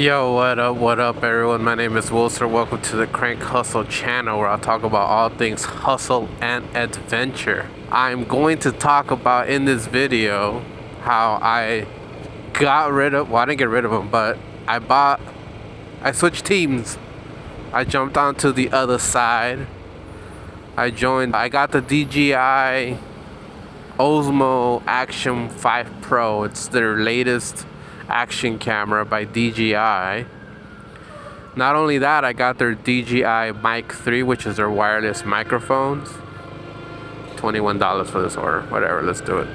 Yo, what up everyone? My name is Wilson. Welcome to the Crank Hustle channel where I'll talk about all things hustle and adventure. I'm going to talk about in this video how I got rid of, well, I didn't get rid of them, but I switched teams. I jumped onto the other side. I got the DJI Osmo Action 5 Pro. It's their latest action camera by DJI. Not only that, I got their DJI Mic 3, which is their wireless microphones. $21 for this order. Whatever, let's do it.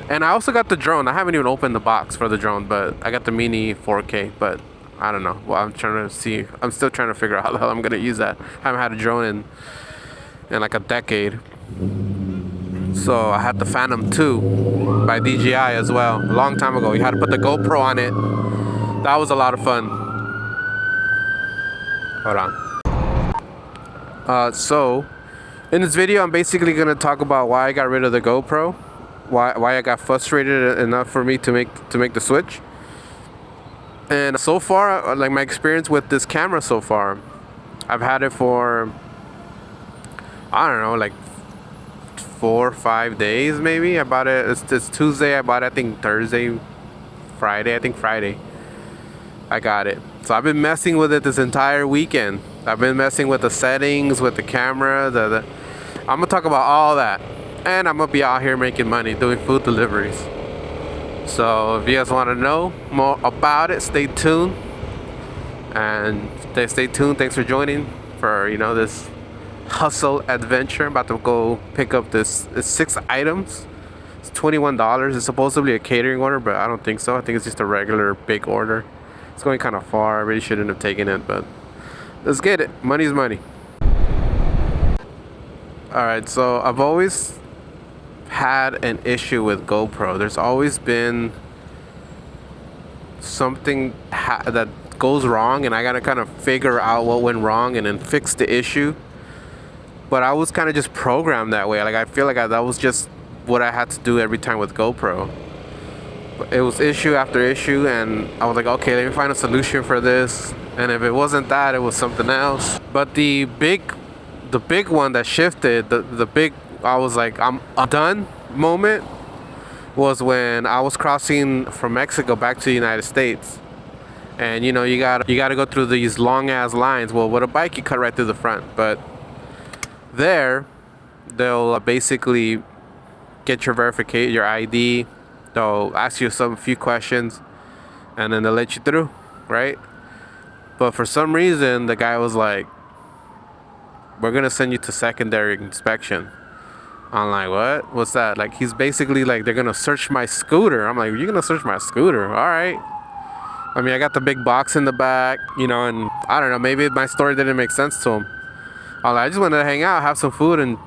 And I also got the drone. I haven't even opened the box for the drone, but I got the mini 4K, but I don't know. Well, I'm still trying to figure out how the hell I'm gonna use that. I haven't had a drone in like a decade. So I had the Phantom 2 by DJI as well, a long time ago. You had to put the GoPro on it. That was a lot of fun. Hold on. So in this video, I'm basically gonna talk about why I got rid of the GoPro, why I got frustrated enough for me to make the switch. And so far, like my experience with this camera so far, I've had it for, I don't know, like 4 or 5 days maybe. I bought it, it's Tuesday, I bought it I think Thursday, Friday, I got it. So I've been messing with it this entire weekend. I've been messing with the settings, with the camera, I'm gonna talk about all that. And I'm gonna be out here making money doing food deliveries. So if you guys want to know more about it, stay tuned. And stay tuned. Thanks for joining for this hustle adventure. I'm about to go pick up it's 6 items. It's $21. It's supposedly a catering order, but I don't think so. I think it's just a regular big order. It's going kind of far. I really shouldn't have taken it, but let's get it. Money's money. Alright, so I've always had an issue with GoPro. There's always been something that goes wrong, and I gotta kind of figure out what went wrong and then fix the issue. But I was kind of just programmed that way. Like I feel like that was just what I had to do every time with GoPro. But it was issue after issue, and I was like, okay, let me find a solution for this. And if it wasn't that, it was something else. But the big one that shifted, I was like, I'm done moment was when I was crossing from Mexico back to the United States. And you gotta go through these long ass lines. Well, with a bike you cut right through the front, but there they'll basically get your verification, your ID. They'll ask you a few questions and then they'll let you through, right? But for some reason the guy was like, we're gonna send you to secondary inspection. I'm like, what? What's that? Like, he's basically like, they're gonna search my scooter. I'm like, you're gonna search my scooter? All right. I mean, I got the big box in the back, and I don't know, maybe my story didn't make sense to him. I just wanted to hang out, have some food, and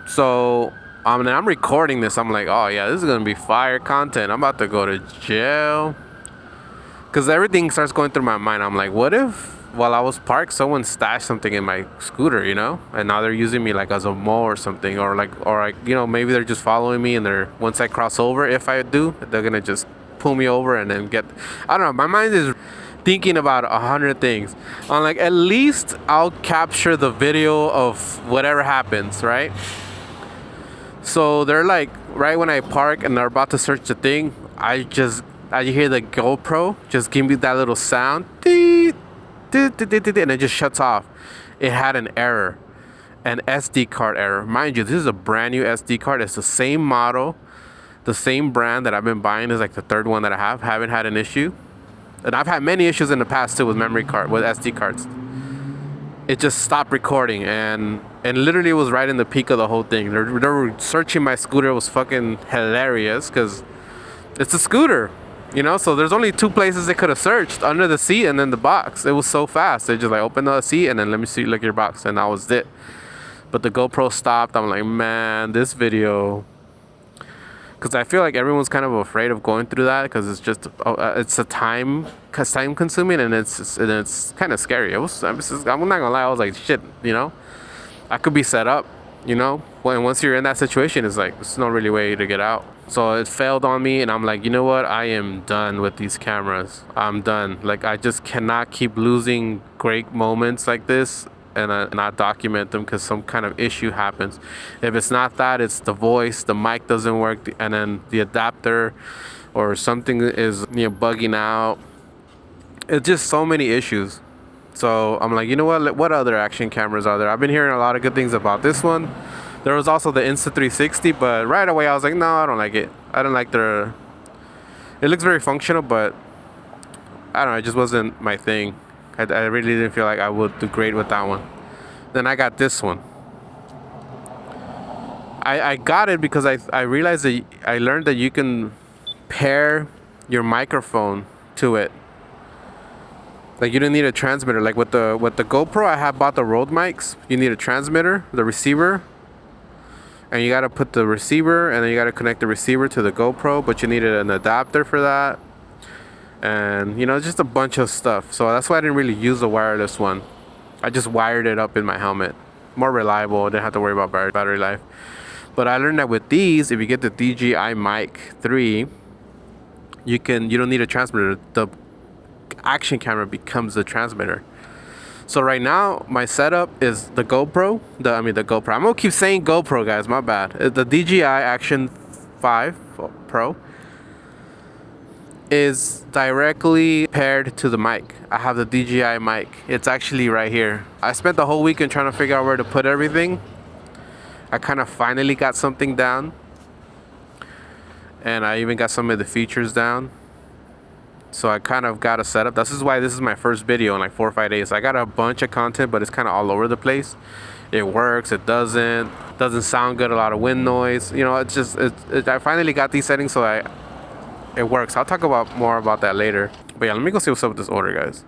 So I'm recording this. I'm like, oh yeah, this is gonna be fire content. I'm about to go to jail. Cause everything starts going through my mind. I'm like, what if while I was parked, someone stashed something in my scooter, and now they're using me like as a mole or something, or maybe they're just following me, and once I cross over, if I do, they're gonna just pull me over and then I don't know. My mind is thinking about 100 things. I'm like, at least I'll capture the video of whatever happens, right? So they're like, right when I park and they're about to search the thing, I hear the GoPro just give me that little sound, and it just shuts off. It had an error, an SD card error. Mind you, this is a brand new SD card. It's the same model, the same brand that I've been buying. Is like the third one that I haven't had an issue. And I've had many issues in the past too with with SD cards. It just stopped recording, and literally it was right in the peak of the whole thing. They were searching my scooter. It was fucking hilarious because it's a scooter. So there's only 2 places they could have searched: under the seat and then the box. It was so fast. They just like open the seat and then let me see, look at your box, and that was it. But the GoPro stopped. I'm like, man, this video, because I feel like everyone's kind of afraid of going through that because it's just it's time consuming, and it's kind of scary. I'm not gonna lie, I was like, shit, I could be set up. You know, when once you're in that situation, it's like there's no really way to get out. So it failed on me, and I'm like, you know what? I am done with these cameras. I'm done. Like, I just cannot keep losing great moments like this and not document them because some kind of issue happens. If it's not that, it's the voice, the mic doesn't work, and then the adapter or something is, you know, bugging out. It's just so many issues. So I'm like, you know what other action cameras are there? I've been hearing a lot of good things about this one. There was also the Insta360, but right away I was like, no, I don't like it. I don't like their... It looks very functional, but I don't know, it just wasn't my thing. I really didn't feel like I would do great with that one. Then I got this one. I got it because I realized that I learned that you can pair your microphone to it. Like, you don't need a transmitter. Like with the GoPro, I have bought the Rode mics. You need a transmitter, the receiver, and you got to put the receiver, and then you got to connect the receiver to the GoPro, but you needed an adapter for that, and you know, just a bunch of stuff. So that's why I didn't really use the wireless one. I just wired it up in my helmet. More reliable. Didn't have to worry about battery life. But I learned that with these, if you get the DJI Mic 3, you don't need a transmitter. The action camera becomes the transmitter. So right now my setup is the GoPro. The GoPro. I'm gonna keep saying GoPro, guys. My bad. The DJI Action 5 Pro is directly paired to the mic. I have the DJI Mic. It's actually right here. I spent the whole weekend trying to figure out where to put everything. I kind of finally got something down, and I even got some of the features down. So I kind of got a setup. This is why this is my first video in like 4 or 5 days. I got a bunch of content, but it's kind of all over the place. It works, it doesn't sound good, a lot of wind noise. You know, it's just, I finally got these settings, so it works. I'll talk more about that later. But yeah, let me go see what's up with this order, guys.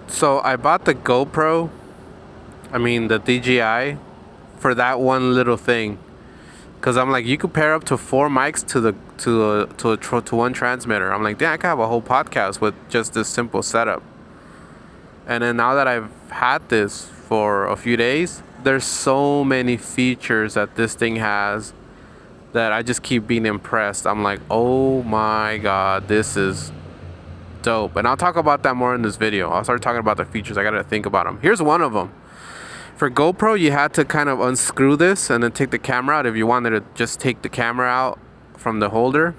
So I bought the GoPro, the DJI, for that one little thing. Cause I'm like, you could pair up to 4 mics to one transmitter. I'm like, damn, I could have a whole podcast with just this simple setup. And then now that I've had this for a few days, there's so many features that this thing has that I just keep being impressed. I'm like, oh my god, this is dope. And I'll talk about that more in this video. I'll start talking about the features. I gotta think about them. Here's one of them. For GoPro, you had to kind of unscrew this and then take the camera out if you wanted to just take the camera out from the holder.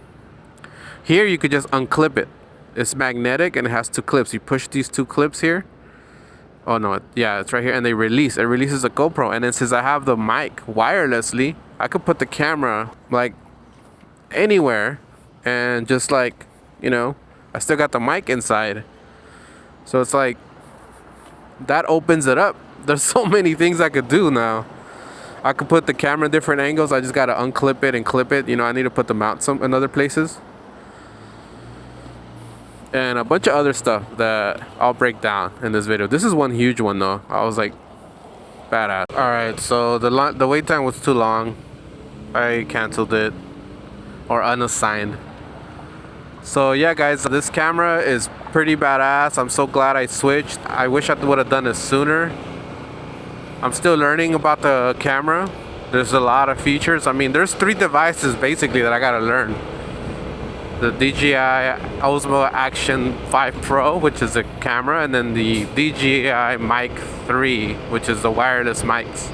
Here, you could just unclip it. It's magnetic and it has 2 clips. You push these 2 clips here. Oh no, yeah, it's right here, and they release. It releases the GoPro, and then since I have the mic wirelessly, I could put the camera like anywhere, and just like, you know, I still got the mic inside. So it's like, that opens it up. There's so many things I could do now. I could put the camera in different angles. I just gotta unclip it and clip it. You know, I need to put the mount in other places. And a bunch of other stuff that I'll break down in this video. This is one huge one though. I was like, badass. Alright, so the wait time was too long. I canceled it. Or unassigned. So yeah, guys, this camera is pretty badass. I'm so glad I switched. I wish I would have done it sooner. I'm still learning about the camera. There's a lot of features. There's 3 devices basically that I gotta learn. The DJI Osmo Action 5 Pro, which is a camera, and then the DJI Mic 3, which is the wireless mics.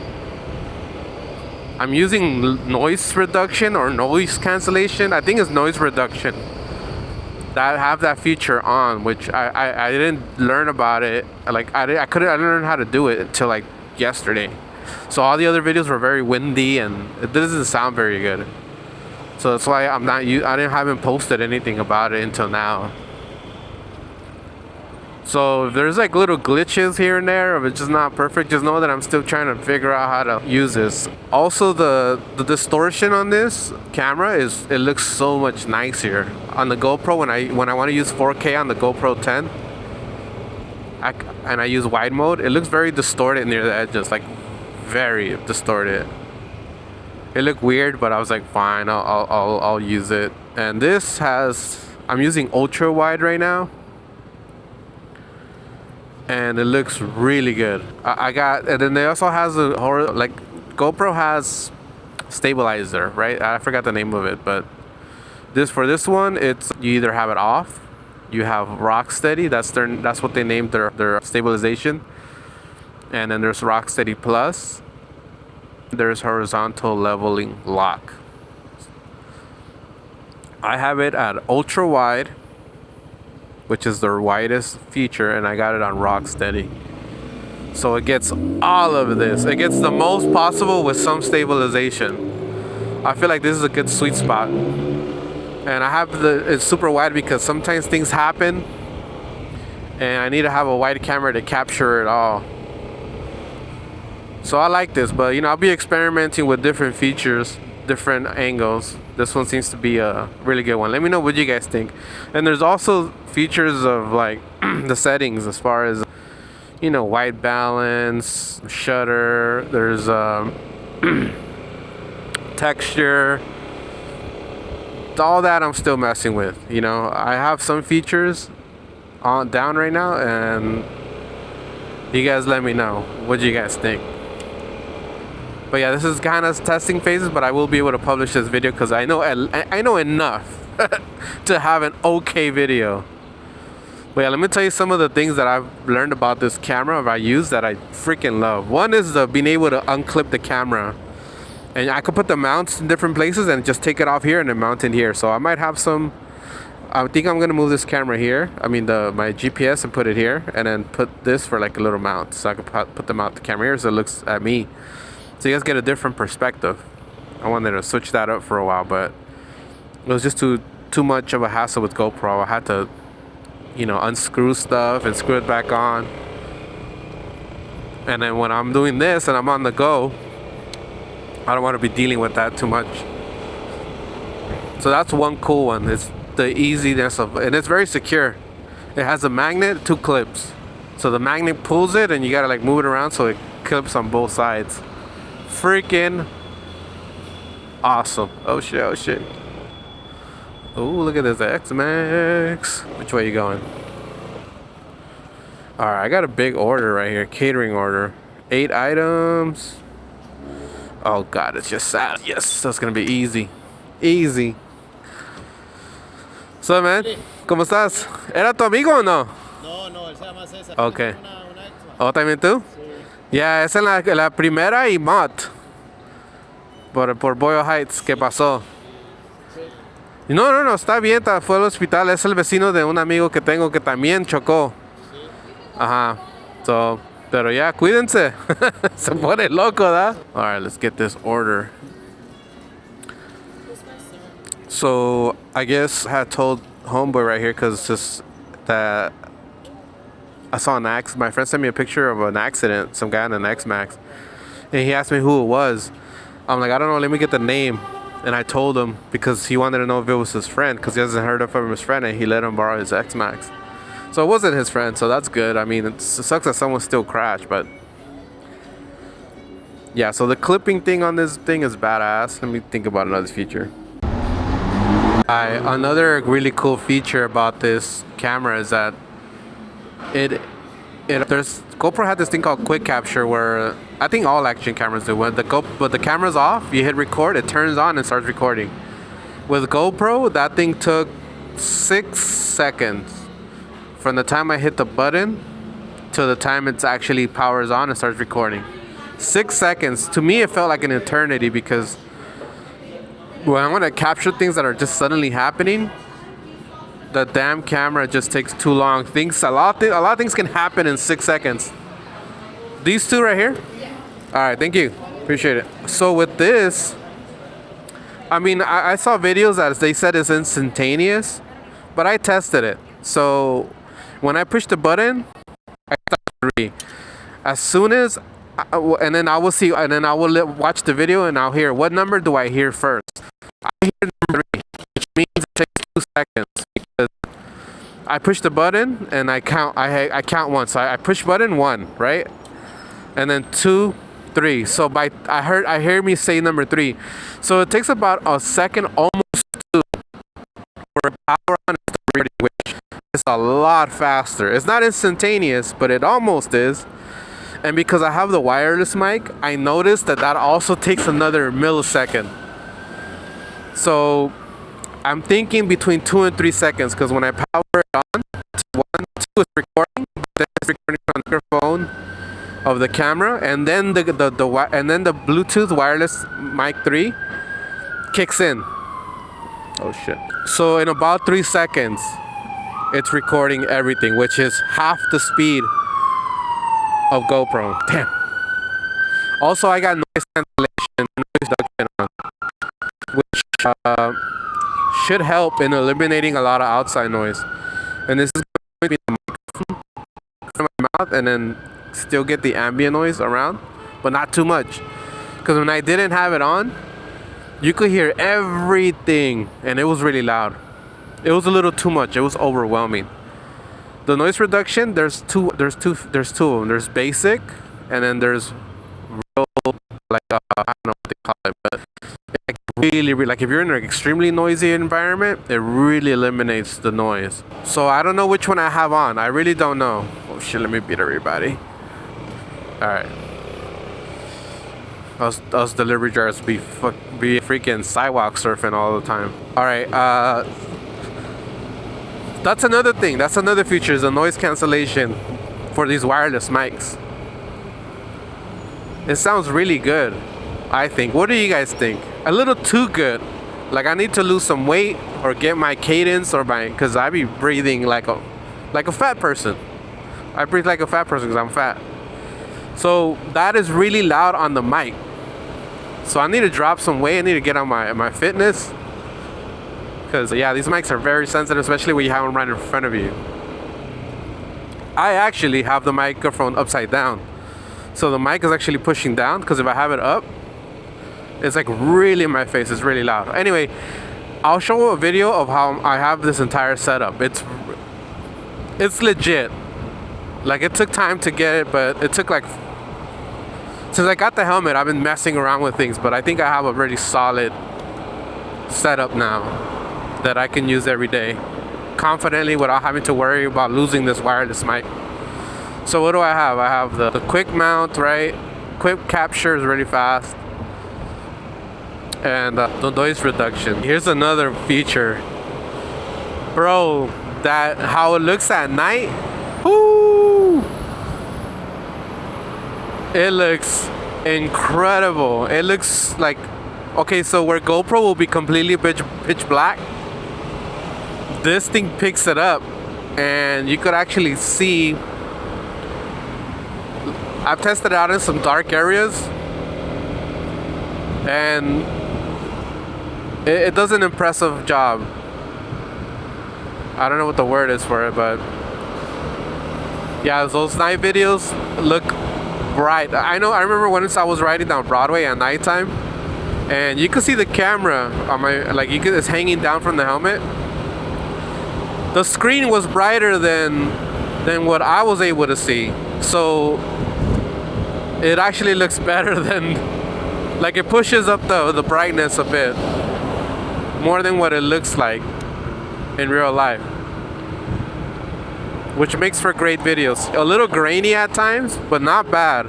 I'm using noise reduction or noise cancellation. I think it's noise reduction. That have that feature on, which I didn't learn about it. Like I didn't learn how to do it until like yesterday. So all the other videos were very windy and it doesn't sound very good. So that's why I haven't posted anything about it until now. So if there's like little glitches here and there, if it's just not perfect, just know that I'm still trying to figure out how to use this. Also, the distortion on this camera it looks so much nicer. On the GoPro, when I want to use 4K on the GoPro 10, and I use wide mode, it looks very distorted near the edges, like very distorted. It looked weird, but I was like, fine, I'll use it. And this I'm using ultra wide right now. and it looks really good. I got, and then they also has a horror, like GoPro has stabilizer, right? I forgot the name of it, but for this one, it's you either have it off, you have rock steady. That's what they named their stabilization, and then there's rock steady plus. There's horizontal leveling lock. I have it at ultra wide, which is the widest feature, and I got it on rock steady. So it gets all of this. It gets the most possible with some stabilization. I feel like this is a good sweet spot. And I have it's super wide because sometimes things happen and I need to have a wide camera to capture it all. So I like this, but you know, I'll be experimenting with different features, different angles. This one seems to be a really good one. Let me know what you guys think. And there's also features of like the settings as far as, you know, white balance, shutter, there's texture. All that I'm still messing with. You know, I have some features down right now, and you guys let me know what you guys think. But yeah, this is kind of testing phases, but I will be able to publish this video because I know enough to have an okay video. But yeah, let me tell you some of the things that I've learned about this camera I use that I freaking love. One is being able to unclip the camera. And I could put the mounts in different places and just take it off here and then mount it here. So I might have some, I think I'm gonna move this camera here. I mean my GPS, and put it here, and then put this for like a little mount. So I could put the camera here so it looks at me. So you guys get a different perspective. I wanted to switch that up for a while, but it was just too much of a hassle with GoPro. I had to, you know, unscrew stuff and screw it back on. And then when I'm doing this and I'm on the go, I don't want to be dealing with that too much. So that's one cool one. It's the easiness of, and it's very secure. It has a magnet, 2 clips. So the magnet pulls it and you gotta like move it around so it clips on both sides. Freaking awesome. Oh shit, oh shit. Oh, look at this X-Max. Which way you going? Alright, I got a big order right here. Catering order. 8 items. Oh god, it's just sad. Yes, that's gonna be easy. Easy. So man, ¿cómo estás? ¿Era tu amigo o no? No, él se llama César. Okay. Una extra. ¿Oh, también tú? Sí. Ya, es en la primera y Mott. Por Boyle Heights, ¿qué pasó? Sí. No, está bien, fue al hospital. Es el vecino de un amigo que tengo que también chocó. Sí. Ajá. So, pero ya, cuídense. Se pone loco, ¿da? Alright, let's get this order. So, I guess I had told homeboy right here because it's just that I saw an accident. My friend sent me a picture of an accident, some guy in an X-Max. And he asked me who it was. I'm like, I don't know, let me get the name. And I told him because he wanted to know if it was his friend because he hasn't heard of his friend and he let him borrow his X-Max. So it wasn't his friend, so that's good. I mean, it sucks that someone still crashed, but yeah, so the clipping thing on this thing is badass. Let me think about another feature. Another really cool feature about this camera is that GoPro had this thing called quick capture where I think all action cameras do. When the camera's off, you hit record, it turns on and starts recording. With GoPro, that thing took 6 seconds from the time I hit the button to the time it actually powers on and starts recording. 6 seconds. To me, it felt like an eternity because when I want to capture things that are just suddenly happening, the damn camera just takes too long. A lot of things can happen in 6 seconds. These two right here? Yeah. All right, thank you. Appreciate it. So with this, I mean, I saw videos that they said it's instantaneous, but I tested it. So when I push the button, I start 3. As soon as, and then I will see, and then I will watch the video and I'll hear, what number do I hear first? I hear number 3, which means it takes 2 seconds because I push the button and I count. I count once. So I push button 1, right, and then 2, 3. So I hear me say number 3. So it takes about a second, almost 2, for a power on and start recording, which is a lot faster. It's not instantaneous, but it almost is. And because I have the wireless mic, I noticed that also takes another millisecond. So I'm thinking between 2 and 3 seconds, because when I power it on, 1, 2 is recording, but then it's recording on the microphone of the camera, and then the Bluetooth wireless mic 3 kicks in. Oh shit. So in about 3 seconds, it's recording everything, which is half the speed of GoPro. Damn. Also, I got noise cancellation, noise reduction on, which should help in eliminating a lot of outside noise. And this is going to be the microphone from my mouth, and then still get the ambient noise around, but not too much. Because when I didn't have it on, you could hear everything, and it was really loud. It was a little too much. It was overwhelming. The noise reduction, there's two of them. There's basic, and then there's real, like I don't know what they call it, but like really, like if you're in an extremely noisy environment, it really eliminates the noise. So I don't know which one I have on. I really don't know. Oh shit! Let me beat everybody. All right. Us delivery drivers be freaking sidewalk surfing all the time. All right. That's another thing. That's another feature, is the noise cancellation for these wireless mics. It sounds really good, I think. What do you guys think? A little too good. Like I need to lose some weight or get my cadence because I be breathing like a fat person. I breathe like a fat person because I'm fat. So that is really loud on the mic. So I need to drop some weight. I need to get on my fitness. Because yeah, these mics are very sensitive, especially when you have them right in front of you. I actually have the microphone upside down. So the mic is actually pushing down, because if I have it up, it's like really in my face. It's really loud. Anyway, I'll show a video of how I have this entire setup. It's legit. Like it took time to get it, but it took like, since I got the helmet, I've been messing around with things, but I think I have a really solid setup now that I can use every day confidently without having to worry about losing this wireless mic. So what do I have? I have the quick mount, right? Quick capture is really fast. And the noise reduction. Here's another feature. Bro, that how it looks at night. Woo! It looks incredible. It looks like, okay, so where GoPro will be completely pitch black, this thing picks it up, and you could actually see. I've tested it out in some dark areas, and it does an impressive job. I don't know what the word is for it, but yeah, those night videos look bright. I remember once I was riding down Broadway at nighttime, and you could see the camera on it's hanging down from the helmet. The screen was brighter than what I was able to see. So it actually looks better than, like it pushes up the brightness a bit more than what it looks like in real life, which makes for great videos. A little grainy at times, but not bad,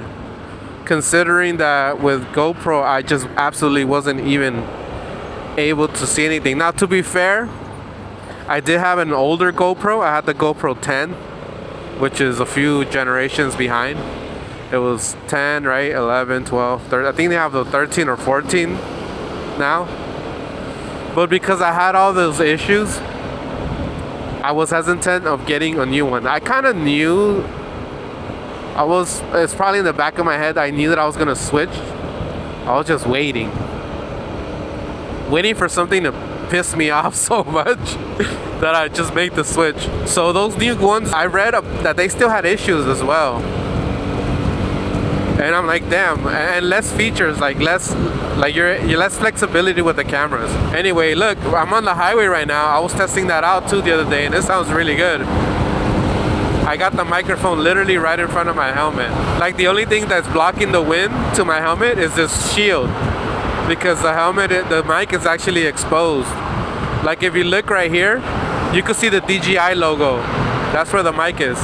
considering that with GoPro I just absolutely wasn't even able to see anything. Now, to be fair, I did have an older GoPro. I had the GoPro 10, which is a few generations behind. It was 10, right? 11, 12, 13. I think they have the 13 or 14 now. But because I had all those issues, I was hesitant of getting a new one. I kind of knew, it's probably in the back of my head, I knew that I was going to switch. I was just waiting for something to piss me off so much that I just made the switch. So those new ones, I read that they still had issues as well. And I'm like, damn, and less features, you're less flexibility with the cameras. Anyway, look, I'm on the highway right now. I was testing that out too the other day, and it sounds really good. I got the microphone literally right in front of my helmet. Like the only thing that's blocking the wind to my helmet is this shield, because the mic is actually exposed. Like if you look right here, you can see the DJI logo That's where the mic is.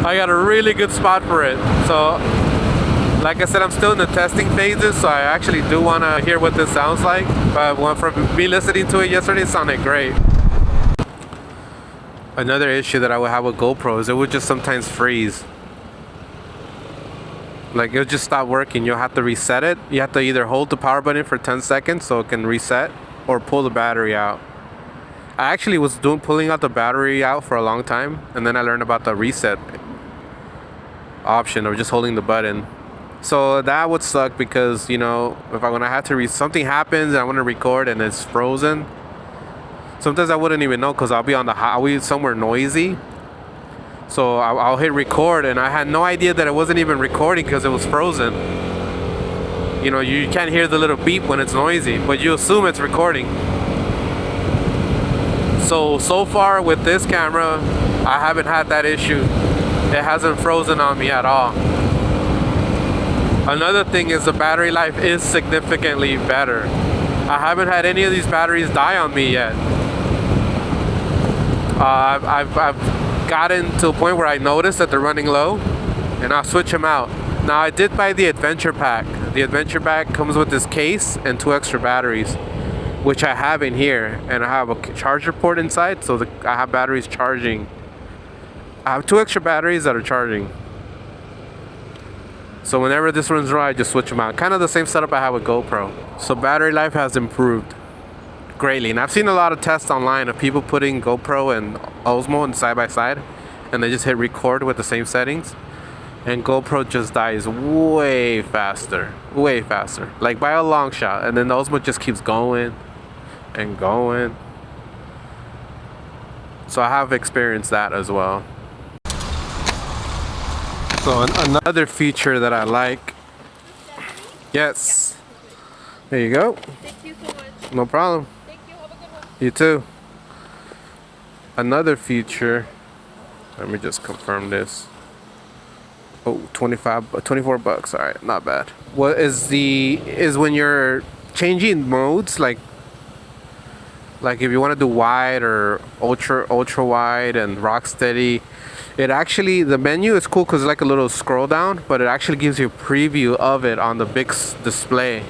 I got a really good spot for it. So, like I said, I'm still in the testing phases, so I actually do want to hear what this sounds like. But from me listening to it yesterday, it sounded great. Another issue that I would have with GoPro is it would just sometimes freeze. Like, it'll just stop working. You'll have to reset it. You have to either hold the power button for 10 seconds so it can reset, or pull the battery out. I actually was pulling out the battery out for a long time, and then I learned about the reset option of just holding the button. So that would suck because, you know, if when I had to something happens and I want to record and it's frozen, sometimes I wouldn't even know because I'll be on the highway somewhere noisy. So I'll hit record and I had no idea that it wasn't even recording because it was frozen. You know, you can't hear the little beep when it's noisy, but you assume it's recording. So far with this camera, I haven't had that issue. It hasn't frozen on me at all. Another thing is the battery life is significantly better. I haven't had any of these batteries die on me yet. I've gotten to a point where I notice that they're running low, and I'll switch them out. Now I did buy the Adventure Pack. The Adventure Pack comes with this case and 2 extra batteries, which I have in here, and I have a charger port inside, so I have batteries charging. I have 2 extra batteries that are charging. So whenever this runs dry, I just switch them out. Kind of the same setup I have with GoPro. So battery life has improved greatly. And I've seen a lot of tests online of people putting GoPro and Osmo in side by side, and they just hit record with the same settings. And GoPro just dies way faster. Way faster. Like by a long shot. And then the Osmo just keeps going and going. So I have experienced that as well. So another feature that I like. Yes. There you go. Thank you so much. No problem. Thank you. Have a good one. You too. Another feature. Let me just confirm this. Oh, 24 bucks. All right, not bad. What is when you're changing modes, like if you want to do wide or ultra wide and rock steady, it actually, the menu is cool because it's like a little scroll down, but it actually gives you a preview of it on the big display.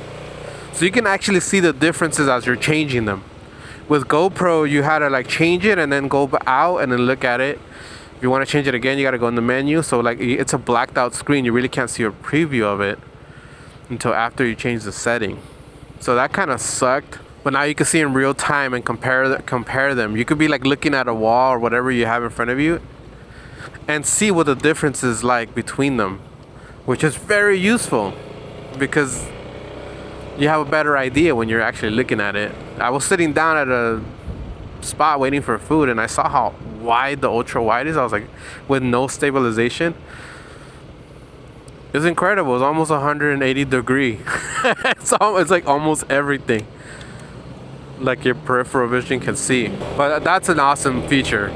So you can actually see the differences as you're changing them. With GoPro, you had to like change it and then go out and then look at it. If you want to change it again, you got to go in the menu. So like it's a blacked out screen. You really can't see a preview of it until after you change the setting. So that kind of sucked. But now you can see in real time and compare them. You could be like looking at a wall or whatever you have in front of you and see what the difference is like between them, which is very useful because you have a better idea when you're actually looking at it. I was sitting down at a spot waiting for food and I saw how wide the ultra wide is. I was like, with no stabilization, it's incredible. It's almost 180 degree. it's like almost everything like your peripheral vision can see. But that's an awesome feature.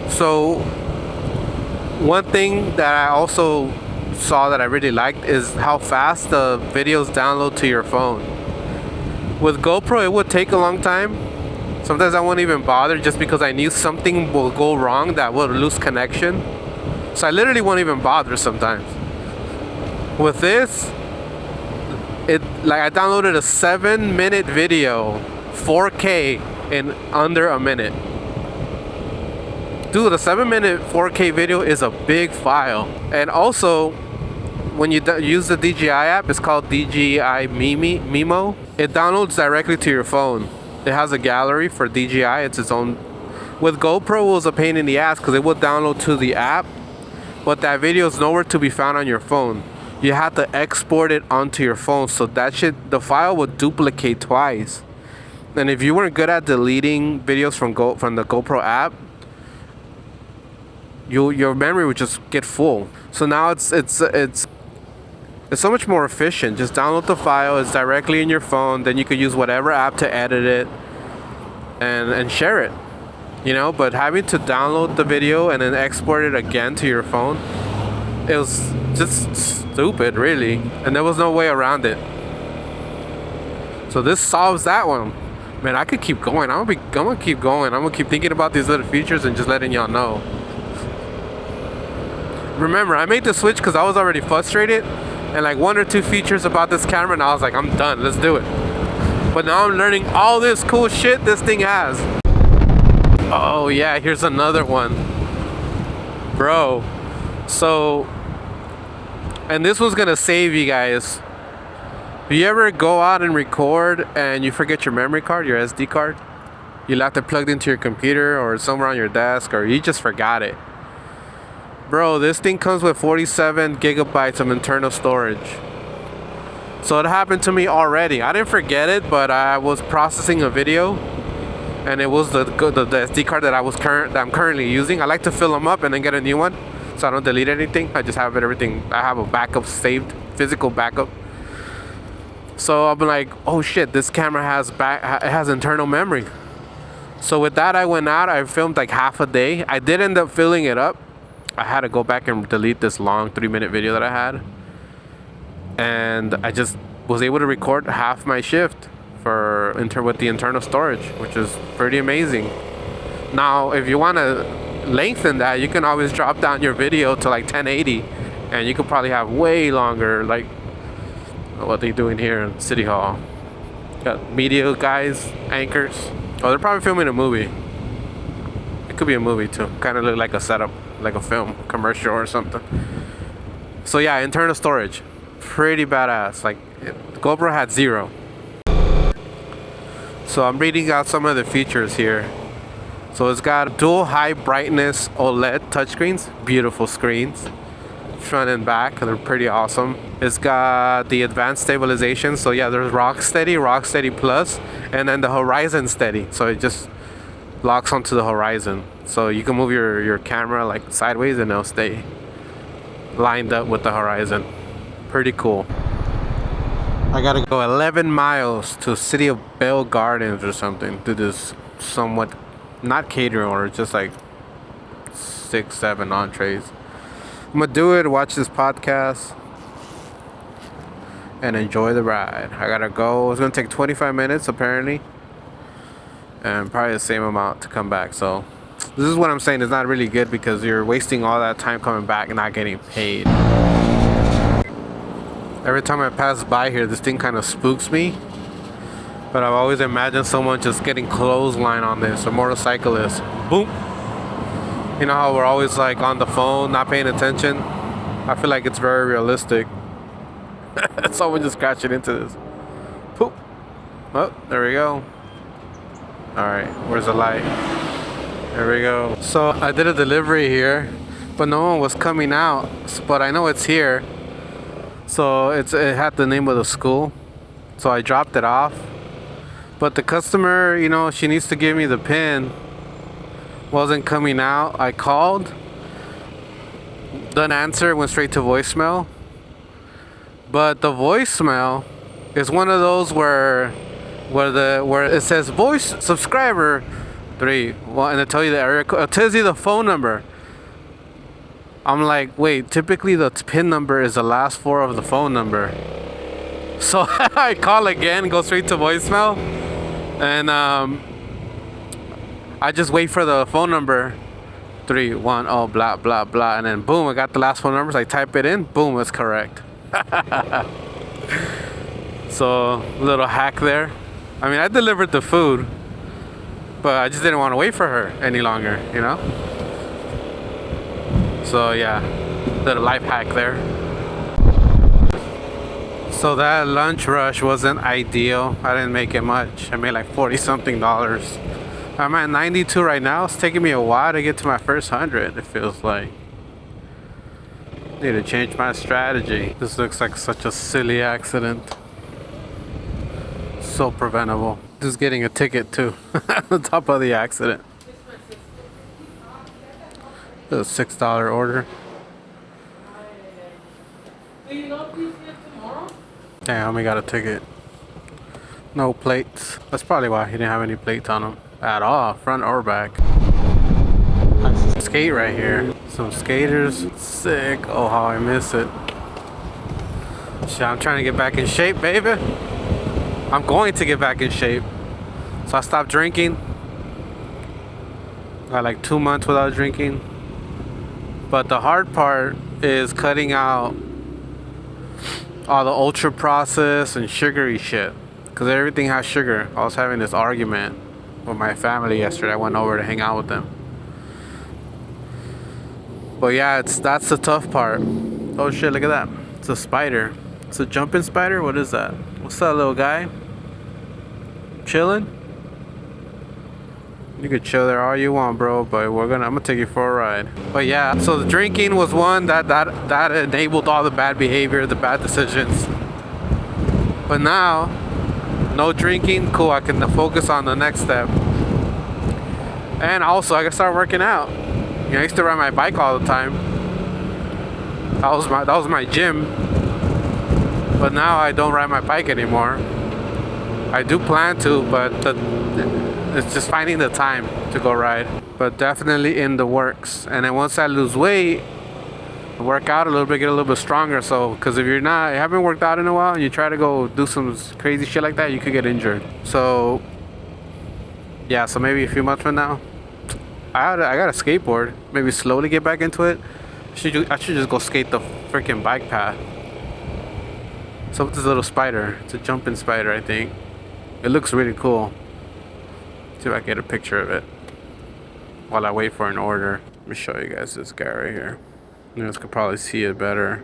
So one thing that I also saw that I really liked is how fast the videos download to your phone. With GoPro, it would take a long time. Sometimes I won't even bother just because I knew something will go wrong that will lose connection. So I literally won't even bother sometimes. With this, I downloaded a 7-minute video, 4K, in under a minute. Dude, a 7-minute 4K video is a big file. And also, when you use the DJI app, it's called DJI Mimo. It downloads directly to your phone. It has a gallery for DJI. It's its own. With GoPro, it was a pain in the ass because it would download to the app, but that video is nowhere to be found on your phone. You have to export it onto your phone, so the file would duplicate twice. And if you weren't good at deleting videos from the GoPro app, your memory would just get full. So now it's so much more efficient. Just download the file. It's directly in your phone. Then you could use whatever app to edit it and share it. You know, but having to download the video and then export it again to your phone, it was just stupid, really. And there was no way around it. So this solves that one. Man, I could keep going. I'm gonna keep going. I'm gonna keep thinking about these little features and just letting y'all know. Remember, I made the switch because I was already frustrated, and like 1 or 2 features about this camera, and I was like, I'm done. Let's do it. But now I'm learning all this cool shit this thing has. Oh yeah, here's another one, bro. So, and this one's gonna save you guys. If you ever go out and record and you forget your memory card, your SD card, you left it plugged into your computer or somewhere on your desk, or you just forgot it. Bro, this thing comes with 47 gigabytes of internal storage. So it happened to me already. I didn't forget it, but I was processing a video, and it was the SD card that I'm currently using. I like to fill them up and then get a new one, so I don't delete anything. I just have everything. I have a backup saved, physical backup. So I'm like, oh shit, this camera has internal memory. So with that, I went out. I filmed like half a day. I did end up filling it up. I had to go back and delete this long 3-minute video that I had, and I just was able to record half my shift with the internal storage, which is pretty amazing. Now, if you want to lengthen that, you can always drop down your video to like 1080, and you could probably have way longer, like what they doing here in City Hall. Got media guys, anchors. Oh, they're probably filming a movie. It could be a movie too. Kind of look like a setup, like a film commercial or something. So yeah, internal storage, pretty badass. Like GoPro had 0. So I'm reading out some of the features here. So it's got dual high brightness OLED touchscreens, beautiful screens, front and back, they're pretty awesome. It's got the advanced stabilization. So yeah, there's rock steady plus, and then the horizon steady. So it just locks onto the horizon. So you can move your camera like sideways and it'll stay lined up with the horizon. Pretty cool. I gotta go 11 miles to City of Bell Gardens or something to this somewhat, not catering order, just like 6-7 entrees. I'm gonna do it, watch this podcast, and enjoy the ride. I gotta go. It's gonna take 25 minutes apparently, and probably the same amount to come back. So this is what I'm saying. It's not really good because you're wasting all that time coming back and not getting paid. Every time I pass by here, this thing kind of spooks me. But I've always imagined someone just getting clothesline on this, a motorcyclist. Boom. You know how we're always like on the phone, not paying attention? I feel like it's very realistic. Someone just crashing into this. Poop. Oh, there we go. Alright, where's the light? There we go. So I did a delivery here, but no one was coming out. But I know it's here. So it had the name of the school. So I dropped it off. But the customer, you know, she needs to give me the PIN. Wasn't coming out. I called. Didn't answer. Went straight to voicemail. But the voicemail is one of those where it says voice subscriber 3. Well, and it tells you the area code. It tells you the phone number. I'm like, wait, typically the PIN number is the last 4 of the phone number. So I call again, go straight to voicemail, and I just wait for the phone number 310 blah blah blah, and then boom, I got the last 4 numbers. I type it in, boom, it's correct. So little hack there. I mean, I delivered the food, but I just didn't want to wait for her any longer, you know. So yeah, little life hack there. So that lunch rush wasn't ideal. I didn't make it much. I made like $40-something. I'm at 92 right now. It's taking me a while to get to my first 100, it feels like. Need to change my strategy. This looks like such a silly accident. So preventable. Just getting a ticket too on top of the accident. A $6 order. Damn, we got a ticket. No plates. That's probably why he didn't have any plates on him at all, front or back. Skate right here. Some skaters. Sick. Oh, how I miss it. Shit, I'm trying to get back in shape, baby. I'm going to get back in shape. So I stopped drinking. Got like 2 months without drinking. But the hard part is cutting out all the ultra processed and sugary shit. Because everything has sugar. I was having this argument with my family yesterday. I went over to hang out with them. But yeah, that's the tough part. Oh shit, look at that. It's a spider. It's a jumping spider? What is that? What's that little guy? Chilling? You could chill there all you want, bro, but I'm gonna take you for a ride. But yeah, so the drinking was one that enabled all the bad behavior, the bad decisions. But now, no drinking, cool, I can focus on the next step. And also I can start working out. You know, I used to ride my bike all the time. That was my gym. But now I don't ride my bike anymore. I do plan to, but it's just finding the time to go ride. But definitely in the works. And then once I lose weight, work out a little bit, get a little bit stronger. So, because if you haven't worked out in a while and you try to go do some crazy shit like that, you could get injured. So, yeah, so maybe a few months from now, I got a skateboard. Maybe slowly get back into it. I should just go skate the freaking bike path. So with this little spider, it's a jumping spider, I think. It looks really cool. See if I can get a picture of it while I wait for an order. Let me show you guys this guy right here. You guys could probably see it better.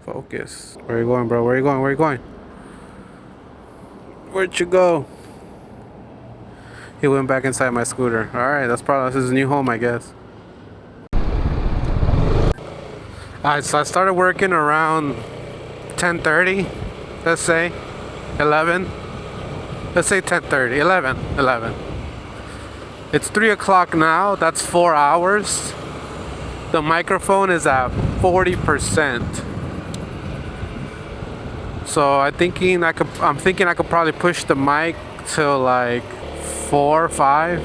Focus. Where are you going, bro? Where are you going? Where are you going? Where'd you go? He went back inside my scooter. Alright, this is his new home, I guess. Alright, so I started working around 10:30, let's say 11. Let's say 10:30, 11. It's 3 o'clock now. That's 4 hours. The microphone is at 40%. So I'm thinking I could probably push the mic to like 4 or 5.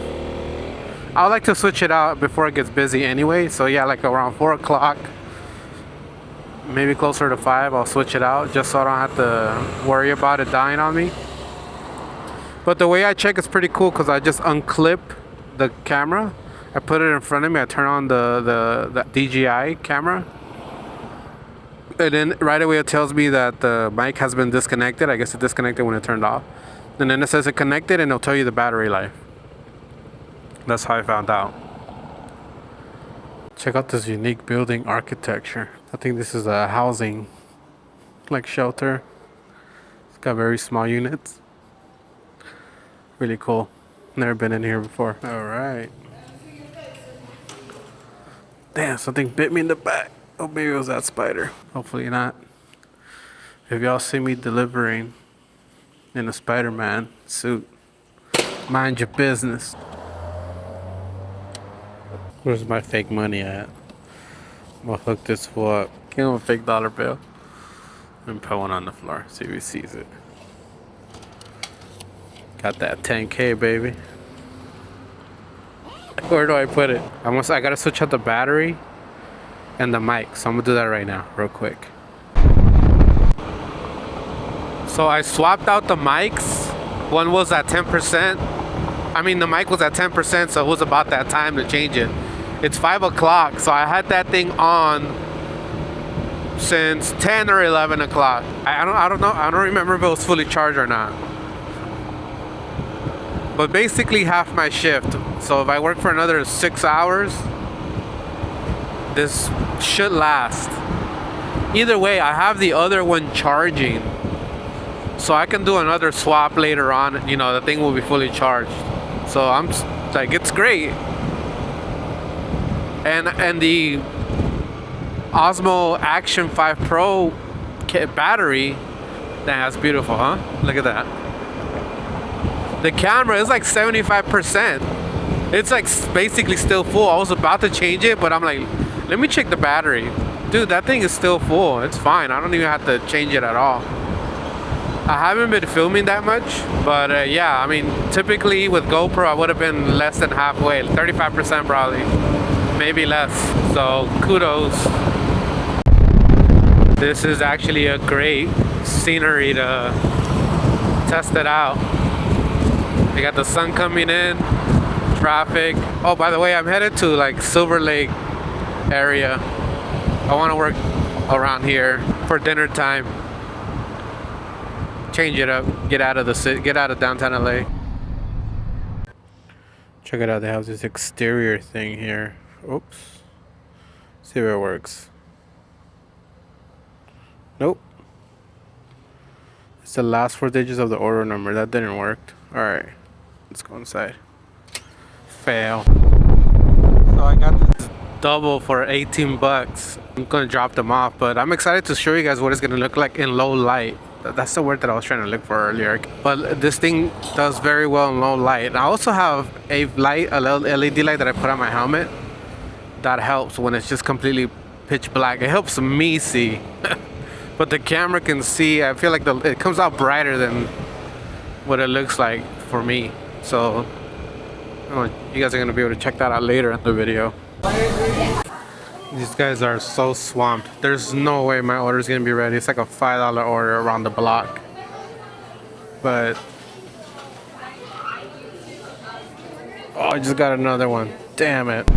I would like to switch it out before it gets busy anyway. So yeah, like around 4 o'clock, maybe closer to 5, I'll switch it out just so I don't have to worry about it dying on me. But the way I check is pretty cool because I just unclip the camera. I put it in front of me. I turn on the DJI camera. And then right away it tells me that the mic has been disconnected. I guess it disconnected when it turned off. And then it says it connected and it'll tell you the battery life. That's how I found out. Check out this unique building architecture. I think this is a housing, like shelter. It's got very small units. Really cool. Never been in here before. Alright. Damn, something bit me in the back. Oh, maybe it was that spider. Hopefully not. If y'all see me delivering in a Spider-Man suit, mind your business. Where's my fake money at? I'm gonna hook this fool up. Give him a fake dollar bill. And put one on the floor. See if he sees it. Got that 10K, baby. Where do I put it? I gotta switch out the battery and the mic. So I'm gonna do that right now, real quick. So I swapped out the mics. One was at 10%. I mean, the mic was at 10%, so it was about that time to change it. It's 5 o'clock, so I had that thing on since 10 or 11 o'clock. I don't know. I don't remember if it was fully charged or not. But basically half my shift. So if I work for another 6 hours, this should last. Either way, I have the other one charging. So I can do another swap later on. You know, the thing will be fully charged. So I'm like, it's great. And the Osmo Action 5 Pro battery, that's beautiful, huh? Look at that. The camera is like 75%. It's like basically still full. I was about to change it, but I'm like, let me check the battery. Dude, that thing is still full. It's fine. I don't even have to change it at all. I haven't been filming that much, but yeah, I mean, typically with GoPro, I would have been less than halfway, 35% probably, maybe less. So kudos. This is actually a great scenery to test it out. We got the sun coming in, traffic. Oh, by the way, I'm headed to like Silver Lake area. I want to work around here for dinner time. Change it up. Get out of the city. Get out of downtown LA. Check it out. They have this exterior thing here. Oops. See if it works. Nope. It's the last 4 digits of the order number. That didn't work. Alright. Let's go inside. Fail. So I got this double for 18 bucks. I'm gonna drop them off, but I'm excited to show you guys what it's gonna look like in low light. That's the word that I was trying to look for earlier. But this thing does very well in low light. And I also have a light, a little LED light that I put on my helmet. That helps when it's just completely pitch black. It helps me see. But the camera can see. I feel like it comes out brighter than what it looks like for me. So you guys are gonna be able to check that out later in the video. These guys are so swamped. There's no way my order is gonna be ready. It's like a $5 order around the block. But oh, I just got another one. Damn it.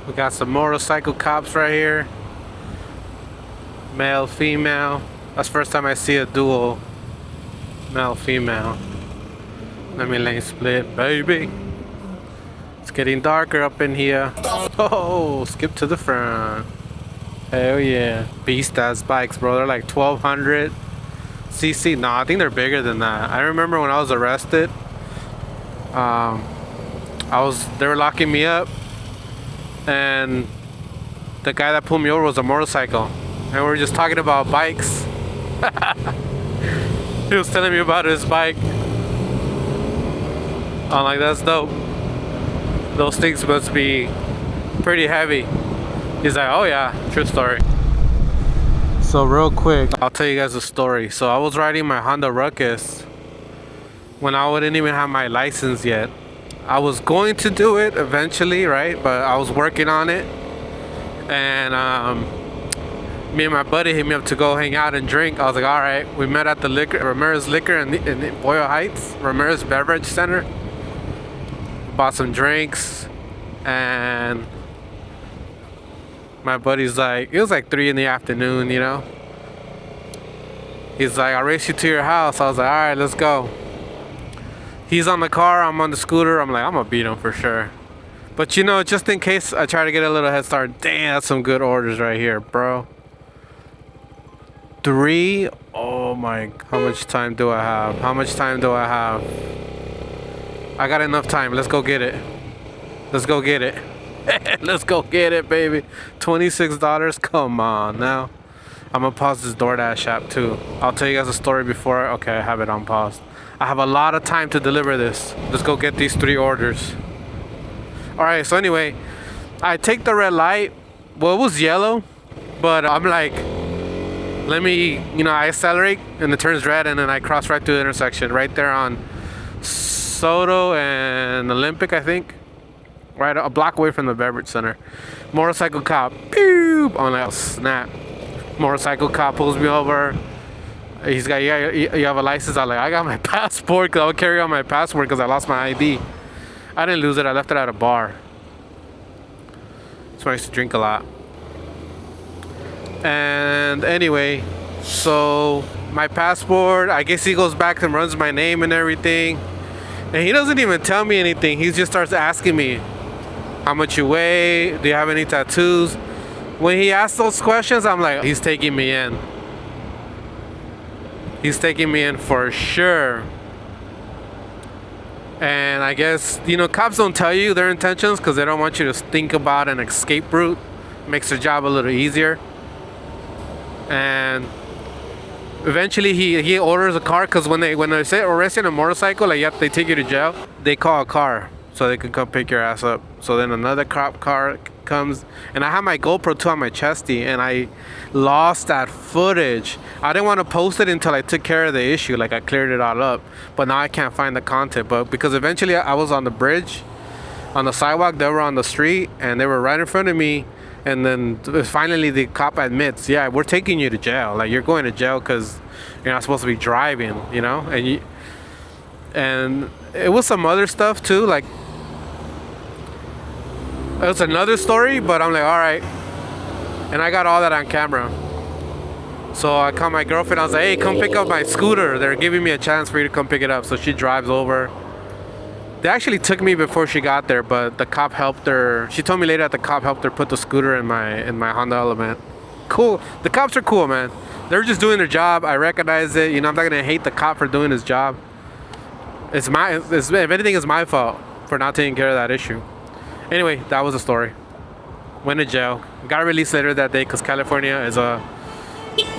We got some motorcycle cops right here. Male, female. That's the first time I see a dual male, female. Let me lane split, baby. It's getting darker up in here. Oh, skip to the front. Hell yeah. Beast ass bikes, bro. They're like 1200 cc. No, I think they're bigger than that. I remember when I was arrested, they were locking me up, and the guy that pulled me over was a motorcycle, and we were just talking about bikes. He was telling me about his bike. I'm like, that's dope. Those things must be pretty heavy. He's like, oh yeah, true story. So real quick, I'll tell you guys a story. So I was riding my Honda Ruckus when I didn't even have my license yet. I was going to do it eventually, right? But I was working on it. And me and my buddy hit me up to go hang out and drink. I was like, all right. We met at the Ramirez Liquor in Boyle Heights, Ramirez Beverage Center. Bought some drinks, and my buddy's like, it was like 3 in the afternoon, you know. He's like, I'll race you to your house. I was like, all right, let's go. He's on the car, I'm on the scooter. I'm like, I'm gonna beat him for sure. But you know, just in case I try to get a little head start, damn, that's some good orders right here, bro. 3, oh my, how much time do I have? How much time do I have? I got enough time. Let's go get it. Let's go get it. Let's go get it, baby. $26. Come on now. I'm gonna pause this DoorDash app too. I'll tell you guys a story before. Okay, I have it on pause. I have a lot of time to deliver this. Let's go get these 3 orders. All right. So anyway, I take the red light. Well, it was yellow, but I'm like, let me, I accelerate and it turns red, and then I cross right through the intersection right there on Soto and Olympic, I think, right a block away from the beverage center. Motorcycle cop, pew! On like, snap. Motorcycle cop pulls me over. He's got, yeah, you have a license? I'm like, I got my passport, because I would carry on my passport because I lost my ID. I didn't lose it. I left it at a bar. So I used to drink a lot. And anyway, so my passport, I guess he goes back and runs my name and everything. And he doesn't even tell me anything. He just starts asking me, how much you weigh? Do you have any tattoos? When he asks those questions, I'm like, he's taking me in. He's taking me in for sure. And I guess, cops don't tell you their intentions because they don't want you to think about an escape route. Makes their job a little easier. And eventually he orders a car, because when they say arresting a motorcycle, like they take you to jail, they call a car so they can come pick your ass up. So then another cop car comes, and I have my GoPro 2 on my chesty, and I lost that footage. I didn't want to post it until I took care of the issue, like I cleared it all up. But now I can't find the content. But because eventually I was on the bridge, on the sidewalk, they were on the street, and they were right in front of me. And then finally the cop admits, yeah, we're taking you to jail. Like, you're going to jail because you're not supposed to be driving, you know? And it was some other stuff too. Like, it was another story, but I'm like, all right. And I got all that on camera. So I called my girlfriend. I was like, hey, come pick up my scooter. They're giving me a chance for you to come pick it up. So she drives over. They actually took me before she got there, but the cop helped her. She told me later that the cop helped her put the scooter in my Honda Element. Cool. The cops are cool, man. They're just doing their job. I recognize it. You know, I'm not gonna hate the cop for doing his job. If anything, it's my fault for not taking care of that issue. Anyway, that was the story. Went to jail. Got released later that day because California is a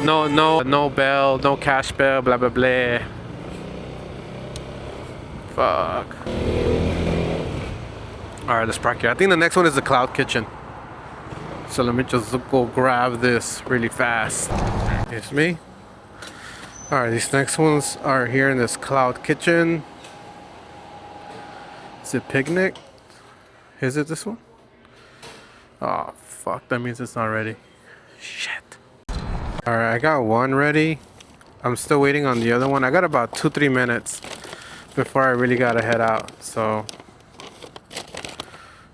no bail, no cash bail, blah blah blah. Fuck. Alright, let's park here. I think the next one is the Cloud Kitchen. So let me just go grab this really fast. It's me. Alright, these next ones are here in this Cloud Kitchen. Is it Picnic? Is it this one? Oh, fuck. That means it's not ready. Shit. Alright, I got one ready. I'm still waiting on the other one. I got about 2-3 minutes before I really gotta head out. So,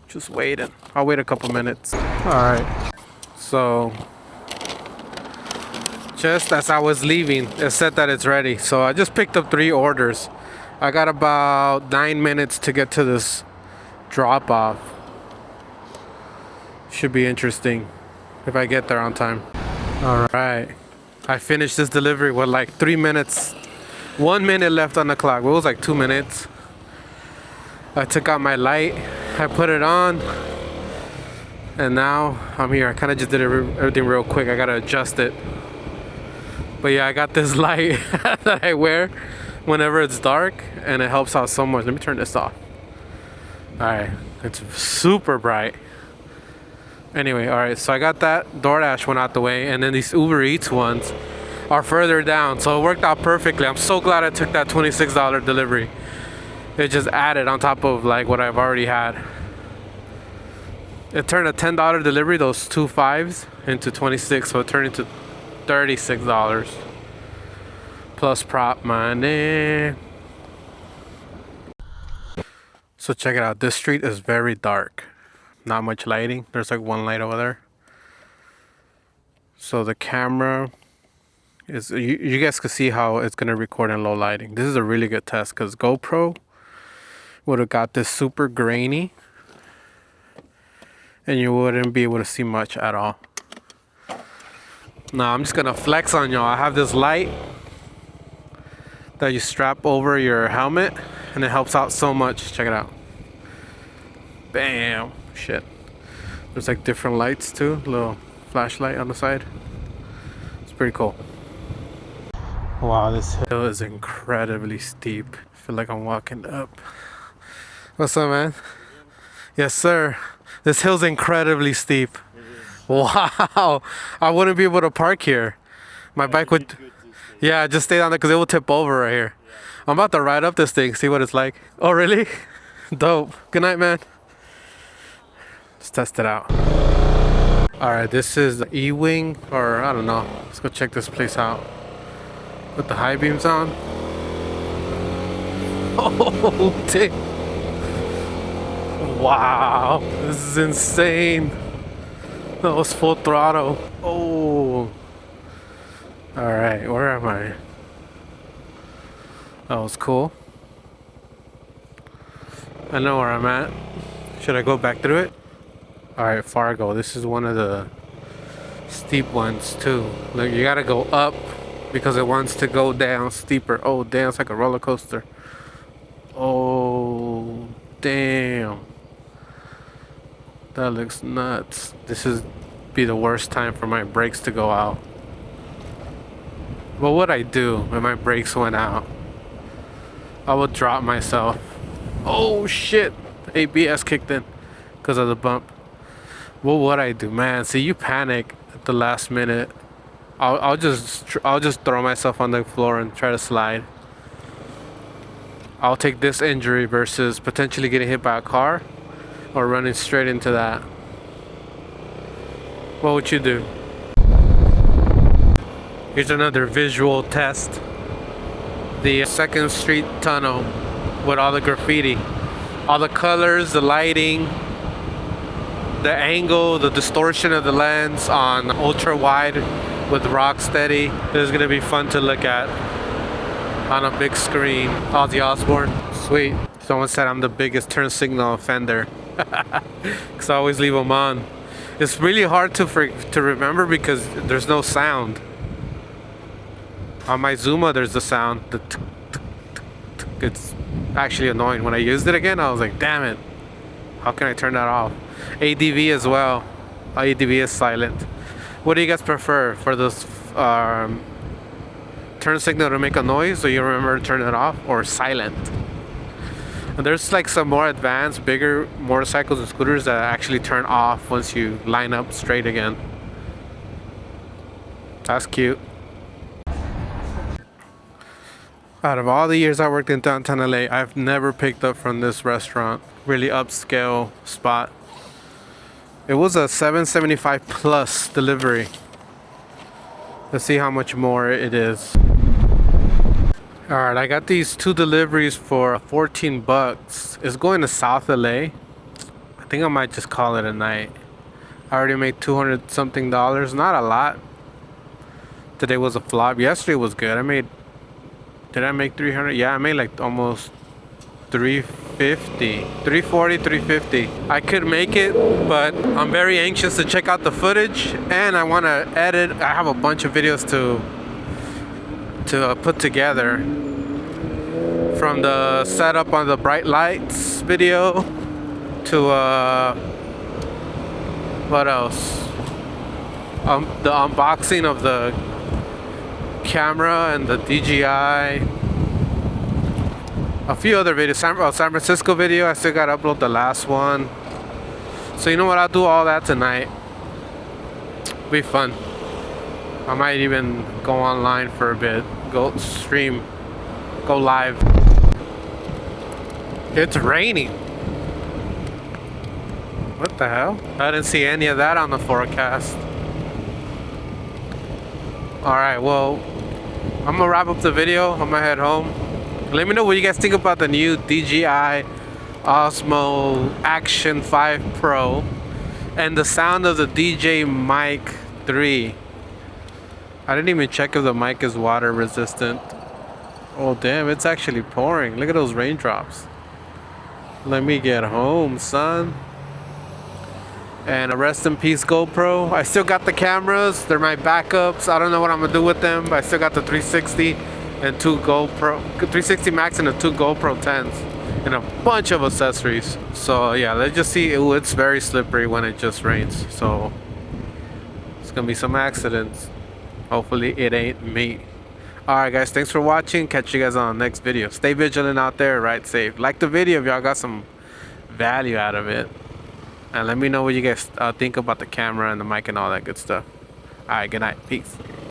just waiting. I'll wait a couple minutes. Alright. So, just as I was leaving, it said that it's ready. So I just picked up 3 orders. I got about 9 minutes to get to this drop off. Should be interesting if I get there on time. Alright. I finished this delivery with like 3 minutes. 1 minute left on the clock. It was like 2 minutes. I took out my light. I put it on. And now I'm here. I kind of just did everything real quick. I gotta adjust it. But yeah, I got this light that I wear whenever it's dark, and it helps out so much. Let me turn this off. Alright, it's super bright. Anyway, alright, so I got that DoorDash one out the way, and then these Uber Eats ones are further down, so it worked out perfectly. I'm so glad I took that $26 delivery. It just added on top of like what I've already had. It turned a $10 delivery, those 2 5s, into 26, so it turned into $36 plus prop money. So check it out. This street is very dark. Not much lighting. There's like one light over there. So the camera is, you guys can see how it's gonna record in low lighting. This is a really good test because GoPro would have got this super grainy and you wouldn't be able to see much at all. Now I'm just gonna flex on y'all. I have this light that you strap over your helmet and it helps out so much. Check it out. Bam. Shit. There's like different lights too. A little flashlight on the side. It's pretty cool. Wow, this hill is incredibly steep. I feel like I'm walking up. What's up, man? Yes, sir. This hill's incredibly steep. Wow. I wouldn't be able to park here. My bike would... Yeah, just stay down there because it will tip over right here. I'm about to ride up this thing, see what it's like. Oh, really? Dope. Good night, man. Let's test it out. Alright, this is the E-Wing, or I don't know. Let's go check this place out. Put the high beams on. Oh, damn. Wow, this is insane. That was full throttle. Oh. Alright, where am I? That was cool. I know where I'm at. Should I go back through it? Alright, Fargo. This is one of the steep ones too. Look, you gotta go up because it wants to go down steeper. Oh, damn, it's like a roller coaster. Oh, damn. That looks nuts. This is be the worst time for my brakes to go out. What would I do when my brakes went out? I would drop myself. Oh shit! ABS kicked in because of the bump. What would I do, man? See, you panic at the last minute. I'll just throw myself on the floor and try to slide. I'll take this injury versus potentially getting hit by a car or running straight into that. What would you do? Here's another visual test. The 2nd Street tunnel with all the graffiti. All the colors, the lighting, the angle, the distortion of the lens on ultra wide with Rocksteady. This is gonna be fun to look at on a big screen. Ozzy Osbourne, sweet. Someone said I'm the biggest turn signal offender because I always leave them on. It's really hard to remember because there's no sound. On my Zuma, there's the sound. The tick, tick, tick, tick. It's actually annoying. When I used it again, I was like, damn it. How can I turn that off? ADV as well. ADV is silent. What do you guys prefer for this turn signal to make a noise so you remember to turn it off, or silent? And there's like some more advanced, bigger motorcycles and scooters that actually turn off once you line up straight again. That's cute. Out of all the years I worked in downtown LA, I've never picked up from this restaurant. Really upscale spot. It was a $7.75 plus delivery. Let's see how much more it is. Alright, I got these 2 deliveries for 14 bucks. It's going to South LA. I think I might just call it a night. I already made $200 something. Not a lot. Today was a flop. Yesterday was good. Did I make 300? Yeah, I made like almost 350, 340, 350. I could make it, but I'm very anxious to check out the footage, and I want to edit. I have a bunch of videos to put together, from the setup on the bright lights video to what else? The unboxing of the camera and the DJI. A few other videos. San Francisco video, I still gotta upload the last one. So you know what, I'll do all that tonight. Be fun. I might even go online for a bit. Go stream. Go live. It's raining. What the hell? I didn't see any of that on the forecast. Alright, well, I'm gonna wrap up the video. I'm gonna head home. Let me know what you guys think about the new DJI Osmo Action 5 Pro and the sound of the DJI Mic 3. I didn't even check if the mic is water resistant. Oh damn, it's actually pouring. Look at those raindrops. Let me get home, son. And a rest in peace GoPro. I still got the cameras. They're my backups. I don't know what I'm gonna do with them, but I still got the 360 and 2 GoPro 360 Max and the 2 GoPro 10s and a bunch of accessories. So yeah, let's just see. Ooh, it's very slippery when it just rains, so it's gonna be some accidents. Hopefully it ain't me. Alright guys, thanks for watching. Catch you guys on the next video. Stay vigilant out there, ride safe. Like the video if y'all got some value out of it, and let me know what you guys think about the camera and the mic and all that good stuff. Alright, good night, peace.